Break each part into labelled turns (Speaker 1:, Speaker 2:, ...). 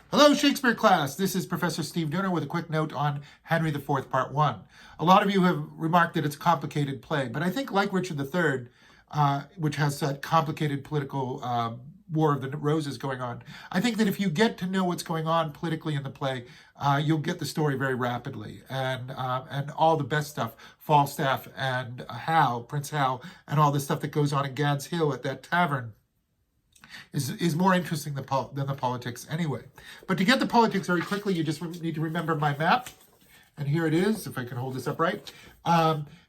Speaker 1: Hello, Shakespeare class. This is Professor Steve Dooner with a quick note on Henry IV, Part 1. A lot of you have remarked that it's a complicated play, but I think like Richard III, which has that complicated political War of the Roses going on, I think that if you get to know what's going on politically in the play, you'll get the story very rapidly. And all the best stuff, Falstaff and Hal, Prince Hal, and all the stuff that goes on in Gad's Hill at that tavern, is more interesting than the politics anyway. But to get the politics very quickly, you just need to remember my map. And here it is, if I can hold this up right.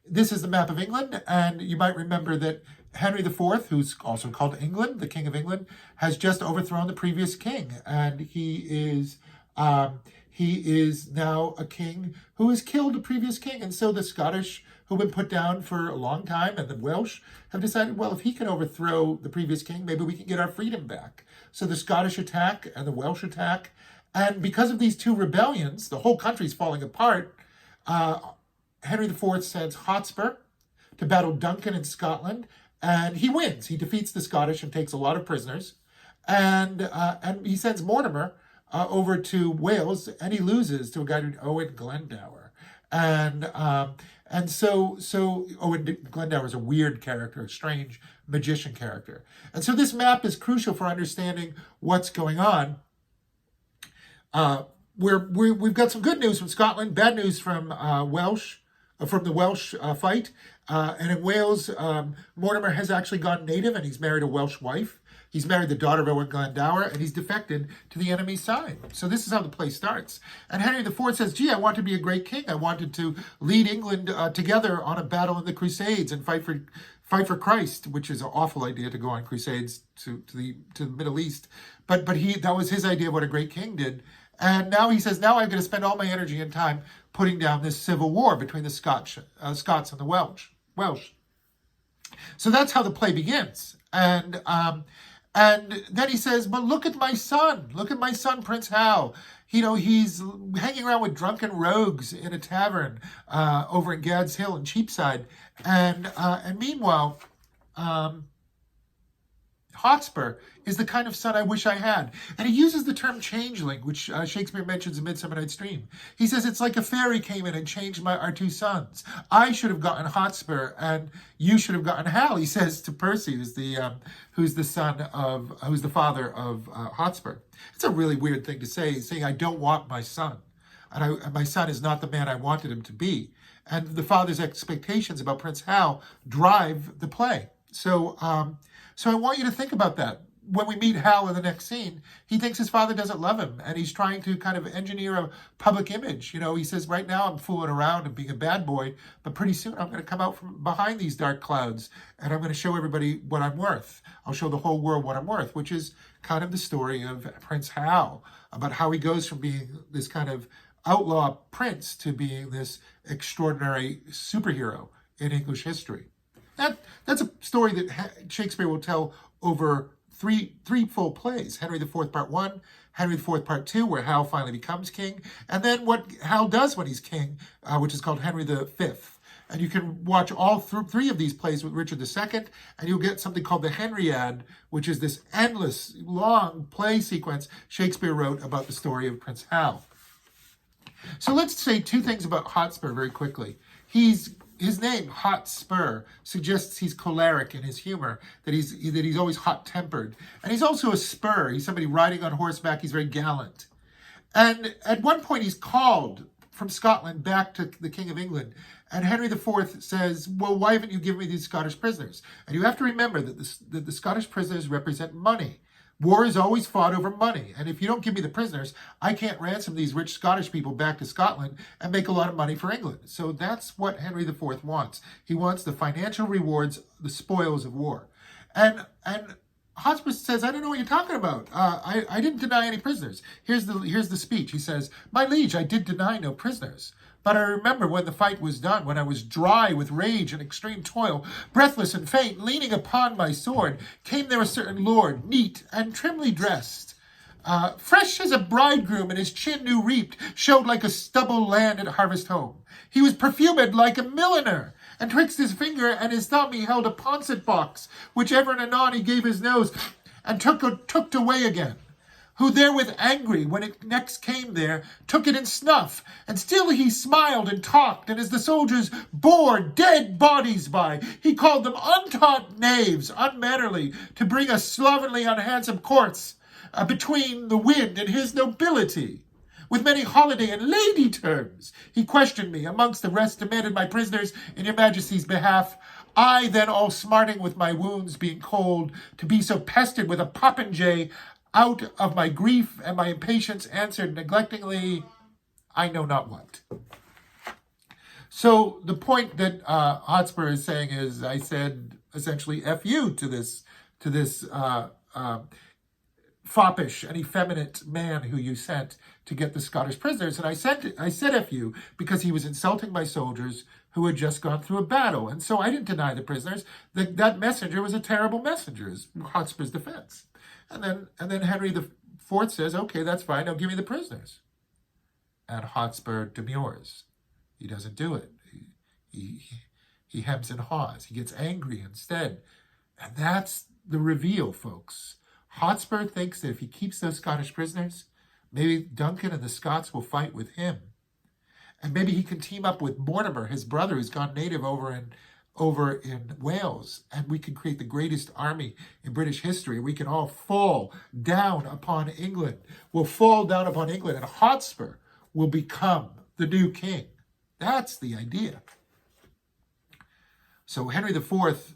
Speaker 1: This is the map of England, and you might remember that Henry IV, who's also called England, the King of England, has just overthrown the previous king, and he is now a king who has killed the previous king. And so the Scottish, who've been put down for a long time, and the Welsh have decided, well, if he can overthrow the previous king, maybe we can get our freedom back. So the Scottish attack and the Welsh attack. And because of these two rebellions, the whole country's falling apart. Henry IV sends Hotspur to battle Duncan in Scotland, and he wins. He defeats the Scottish and takes a lot of prisoners. And he sends Mortimer over to Wales, and he loses to a guy named Owen Glendower. And so Owen Glendower is a weird character, a strange magician character. And so this map is crucial for understanding what's going on. We've got some good news from Scotland, bad news from the Welsh fight. And in Wales, Mortimer has actually gone native, and he's married a Welsh wife. He's married the daughter of Owen Glendower, and he's defected to the enemy's side. So this is how the play starts. And Henry IV says, gee, I want to be a great king. I wanted to lead England together on a battle in the Crusades and fight for Christ, which is an awful idea to go on crusades to the Middle East. But that was his idea of what a great king did. And now he says, now I'm going to spend all my energy and time putting down this civil war between the Scots and the Welsh. So that's how the play begins. And then he says, but look at my son, Prince Hal. You know, he's hanging around with drunken rogues in a tavern over in Gad's Hill in Cheapside. And meanwhile, Hotspur is the kind of son I wish I had. And he uses the term changeling, which Shakespeare mentions in Midsummer Night's Dream. He says, it's like a fairy came in and changed our two sons. I should have gotten Hotspur, and you should have gotten Hal, he says to Percy, who's the father of Hotspur. It's a really weird thing to say, saying, I don't want my son. And my son is not the man I wanted him to be. And the father's expectations about Prince Hal drive the play. So I want you to think about that. When we meet Hal in the next scene, he thinks his father doesn't love him, and he's trying to kind of engineer a public image. You know, he says, right now I'm fooling around and being a bad boy, but pretty soon I'm going to come out from behind these dark clouds, and I'm going to show everybody what I'm worth. I'll show the whole world what I'm worth, which is kind of the story of Prince Hal, about how he goes from being this kind of outlaw prince to being this extraordinary superhero in English history. That's a story that Shakespeare will tell over three full plays. Henry IV, Part 1, Henry IV, Part 2, where Hal finally becomes king, and then what Hal does when he's king, which is called Henry V. And you can watch all three of these plays with Richard II, and you'll get something called the Henriade, which is this endless, long play sequence Shakespeare wrote about the story of Prince Hal. So let's say two things about Hotspur very quickly. His name, Hotspur, suggests he's choleric in his humor, that he's always hot-tempered. And he's also a spur. He's somebody riding on horseback. He's very gallant. And at one point, he's called from Scotland back to the King of England. And Henry IV says, well, why haven't you given me these Scottish prisoners? And you have to remember that the Scottish prisoners represent money. War is always fought over money. And if you don't give me the prisoners, I can't ransom these rich Scottish people back to Scotland and make a lot of money for England. So that's what Henry IV wants. He wants the financial rewards, the spoils of war. And Hotspur says, I don't know what you're talking about. I didn't deny any prisoners. Here's the speech. He says, my liege, I did deny no prisoners. But I remember when the fight was done, when I was dry with rage and extreme toil, breathless and faint, leaning upon my sword, came there a certain lord, neat and trimly dressed. Fresh as a bridegroom, and his chin new reaped, showed like a stubble land at harvest home. He was perfumed like a milliner, and twixt his finger and his thumb he held a pouncet box, which ever and anon he gave his nose, and took away again. who therewith angry, when it next came there, took it in snuff, and still he smiled and talked, and as the soldiers bore dead bodies by, he called them untaught knaves, unmannerly, to bring a slovenly unhandsome corse between the wind and his nobility. With many holiday and lady terms, he questioned me, amongst the rest demanded my prisoners in your majesty's behalf. I then, all smarting with my wounds, being cold, to be so pestered with a popinjay, out of my grief and my impatience, answered neglectingly, I know not what. So the point that Hotspur is saying is, I said essentially F you to this foppish and effeminate man who you sent to get the Scottish prisoners. And I said F you because he was insulting my soldiers who had just gone through a battle. And so I didn't deny the prisoners. That messenger was a terrible messenger, is Hotspur's defense. And then Henry IV says, okay, that's fine, now give me the prisoners. And Hotspur demurs. He doesn't do it. He hems and haws. He gets angry instead. And that's the reveal, folks. Hotspur thinks that if he keeps those Scottish prisoners, maybe Duncan and the Scots will fight with him. And maybe he can team up with Mortimer, his brother, who's gone native over in Wales, and we can create the greatest army in British history. We can all fall down upon England. We'll fall down upon England, and Hotspur will become the new king. That's the idea. So Henry IV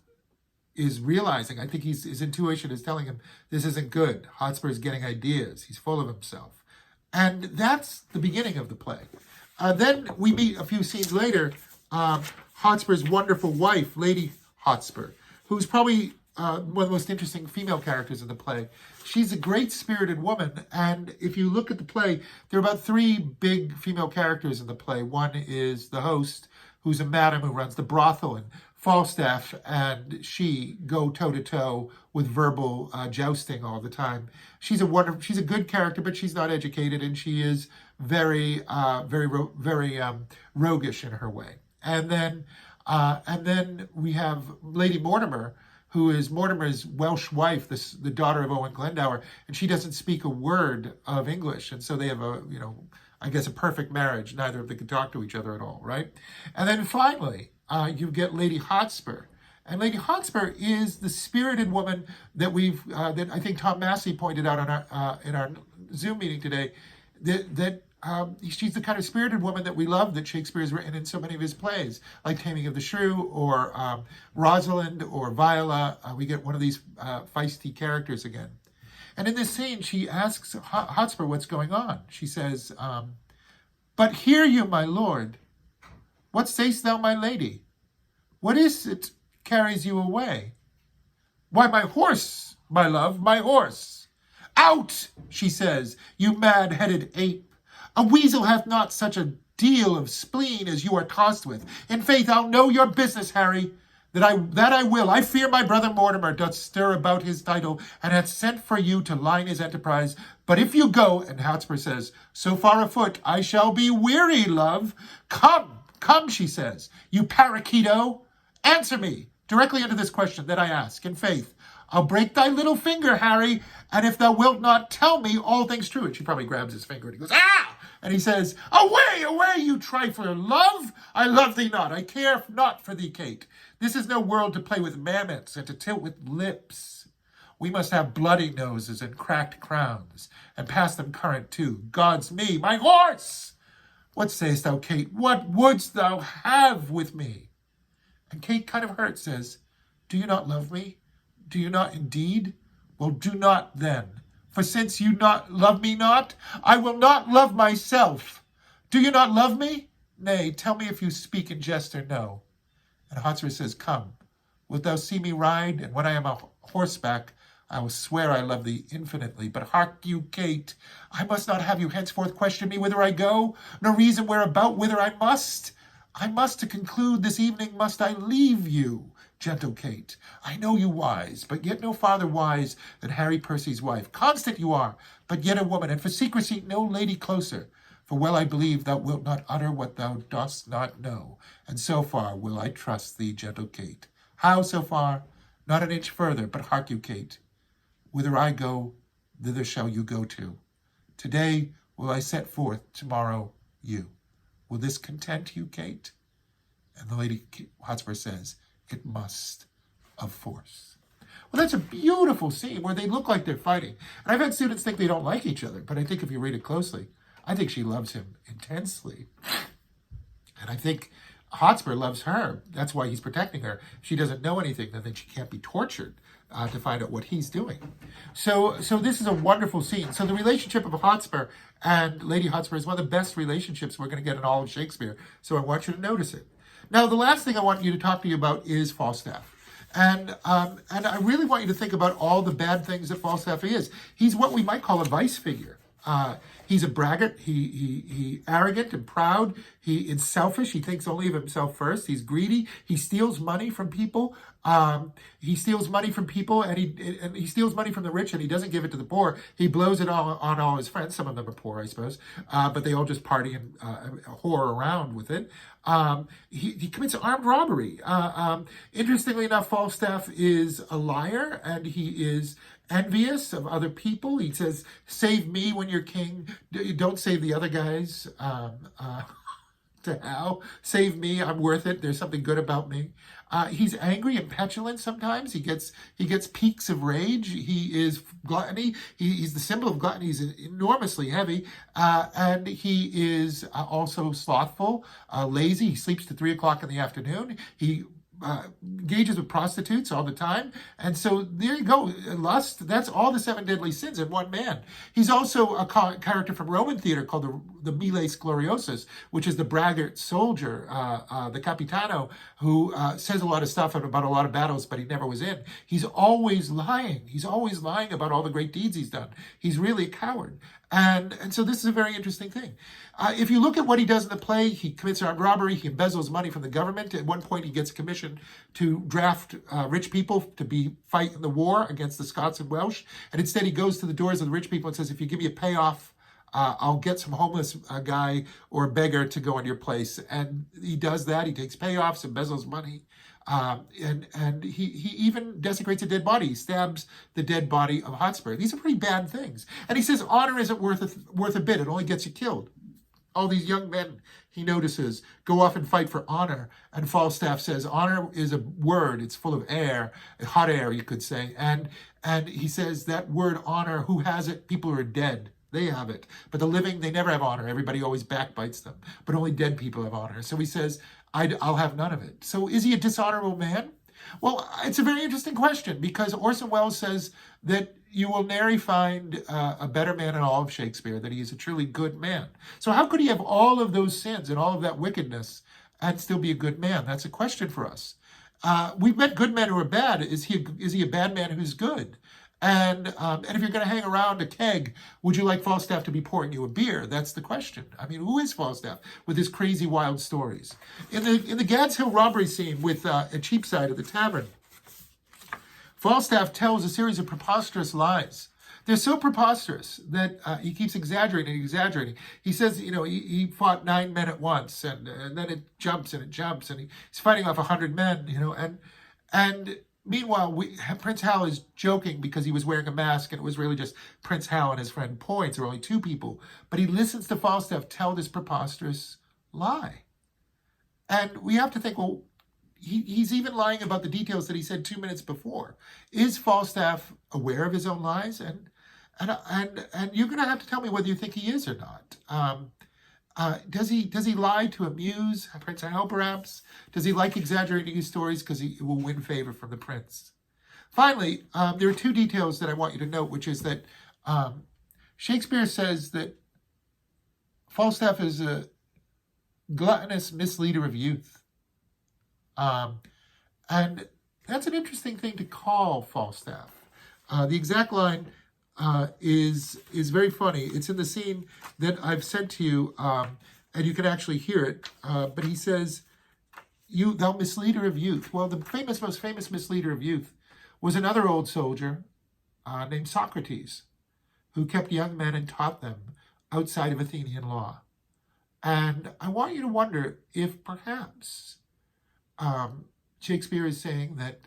Speaker 1: is realizing, I think his intuition is telling him, this isn't good. Hotspur is getting ideas. He's full of himself. And that's the beginning of the play. Then we meet a few scenes later, Hotspur's wonderful wife, Lady Hotspur, who's probably one of the most interesting female characters in the play. She's a great-spirited woman, and if you look at the play, there are about three big female characters in the play. One is the host, who's a madam who runs the brothel, and Falstaff and she go toe-to-toe with verbal jousting all the time. She's a good character, but she's not educated, and she is very roguish in her way. And then we have Lady Mortimer, who is Mortimer's Welsh wife, the daughter of Owen Glendower, and she doesn't speak a word of English, and so they have I guess a perfect marriage. Neither of them can talk to each other at all, right? And then finally, you get Lady Hotspur. And Lady Hotspur is the spirited woman that that I think Tom Massey pointed out on in our Zoom meeting today, that she's the kind of spirited woman that we love, that Shakespeare has written in so many of his plays, like Taming of the Shrew or Rosalind or Viola. We get one of these feisty characters again. And in this scene, she asks Hotspur what's going on. She says, but hear you, my lord. What say'st thou, my lady? What is it carries you away? Why, my horse, my love, my horse. Out, she says, you mad-headed ape. A weasel hath not such a deal of spleen as you are tossed with. In faith, I'll know your business, Harry. That I will. I fear my brother Mortimer doth stir about his title, and hath sent for you to line his enterprise. But if you go, and Hotspur says, so far afoot, I shall be weary, love. Come, she says, you parakeeto. Answer me directly unto this question that I ask, in faith. I'll break thy little finger, Harry, and if thou wilt not tell me all things true. And she probably grabs his finger and he goes, ah! And he says, away, away, you trifler, love! I love thee not, I care not for thee, Kate. This is no world to play with mammoths and to tilt with lips. We must have bloody noses and cracked crowns, and pass them current too. God's me, my horse! What sayest thou, Kate? What wouldst thou have with me? And Kate, kind of hurt, says, do you not love me? Do you not indeed? Well, do not then. For since you not love me not, I will not love myself. Do you not love me? Nay, tell me if you speak in jest or no. And Hotspur says, come, wilt thou see me ride? And when I am on horseback, I will swear I love thee infinitely. But hark you, Kate, I must not have you henceforth question me whither I go, nor reason whereabout whither I must. I must, to conclude this evening, must I leave you, gentle Kate. I know you wise, but yet no farther wise than Harry Percy's wife. Constant you are, but yet a woman, and for secrecy no lady closer. For well I believe thou wilt not utter what thou dost not know, and so far will I trust thee, gentle Kate. How so far? Not an inch further, but hark you, Kate. Whither I go, thither shall you go too. Today will I set forth, tomorrow you. Will this content you, Kate? And the Lady Hotspur says, it must, of force. Well, that's a beautiful scene where they look like they're fighting. And I've had students think they don't like each other, but I think if you read it closely, I think she loves him intensely. And I think Hotspur loves her. That's why he's protecting her. If she doesn't know anything, then she can't be tortured to find out what he's doing. So this is a wonderful scene. So the relationship of Hotspur and Lady Hotspur is one of the best relationships we're going to get in all of Shakespeare. So I want you to notice it. Now, the last thing I want you to talk to you about is Falstaff. And I really want you to think about all the bad things that Falstaff is. He's what we might call a vice figure. He's a braggart. He arrogant and proud. He is selfish. He thinks only of himself first. He's greedy. He steals money from people. He steals money from people, and he steals money from the rich, and he doesn't give it to the poor. He blows it all on all his friends. Some of them are poor, I suppose, but they all just party and whore around with it. He commits armed robbery. Interestingly enough, Falstaff is a liar, and he is envious of other people. He says, save me when you're king. Don't save the other guys. To hell. Save me. I'm worth it. There's something good about me. He's angry and petulant sometimes. He gets peaks of rage. He is gluttony. He's the symbol of gluttony. He's enormously heavy. And he is also slothful, lazy. He sleeps to 3 o'clock in the afternoon. He engages with prostitutes all the time. And so there you go. Lust, that's all the 7 deadly sins in one man. He's also a character from Roman theater called the Miles Gloriosus, which is the braggart soldier, the Capitano, who says a lot of stuff about a lot of battles, but he never was in. He's always lying. He's always lying about all the great deeds he's done. He's really a coward. And so this is a very interesting thing. If you look at what he does in the play, he commits armed robbery, he embezzles money from the government. At one point, he gets commissioned to draft rich people to fight in the war against the Scots and Welsh. And instead, he goes to the doors of the rich people and says, if you give me a payoff, I'll get some homeless guy or a beggar to go in your place. And he does that. He takes payoffs, embezzles money. And he even desecrates a dead body. He stabs the dead body of Hotspur. These are pretty bad things. And he says honor isn't worth a bit. It only gets you killed. All these young men, he notices, go off and fight for honor. And Falstaff says honor is a word. It's full of air, hot air, you could say. And he says that word honor, who has it? People who are dead. They have it. But the living, they never have honor. Everybody always backbites them. But only dead people have honor. So he says, I'll have none of it. So is he a dishonorable man? Well, it's a very interesting question, because Orson Welles says that you will nary find a better man in all of Shakespeare, that he is a truly good man. So how could he have all of those sins and all of that wickedness and still be a good man? That's a question for us. We've met good men who are bad. Is he a bad man who's good? And if you're going to hang around a keg, would you like Falstaff to be pouring you a beer? That's the question. I mean, who is Falstaff with his crazy, wild stories? In the Gad's Hill robbery scene with a Cheapside at the tavern, Falstaff tells a series of preposterous lies. They're so preposterous that he keeps exaggerating and exaggerating. He says, he fought 9 men at once, and then it jumps, and he's fighting off 100 men, and meanwhile, Prince Hal is joking because he was wearing a mask, and it was really just Prince Hal and his friend Poins. There were only 2 people. But he listens to Falstaff tell this preposterous lie. And we have to think, well, he's even lying about the details that he said 2 minutes before. Is Falstaff aware of his own lies? And you're going to have to tell me whether you think he is or not. Does he lie to amuse Prince Hal, perhaps? Does he like exaggerating his stories because he will win favor from the prince? Finally, there are 2 details that I want you to note, which is that Shakespeare says that Falstaff is a gluttonous misleader of youth. And that's an interesting thing to call Falstaff. The exact line is very funny. It's in the scene that I've sent to you, and you can actually hear it. But he says, thou misleader of youth. Well, the most famous misleader of youth was another old soldier named Socrates, who kept young men and taught them outside of Athenian law. And I want you to wonder if perhaps Shakespeare is saying that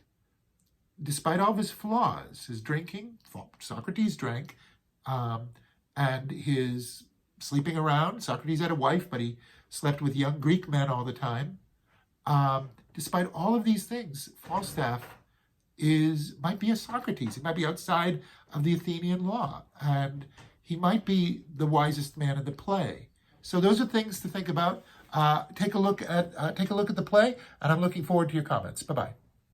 Speaker 1: despite all of his flaws, his drinking, Socrates drank, and his sleeping around. Socrates had a wife, but he slept with young Greek men all the time. Despite all of these things, Falstaff might be a Socrates. He might be outside of the Athenian law, and he might be the wisest man in the play. So those are things to think about. Take a look at the play, and I'm looking forward to your comments. Bye-bye.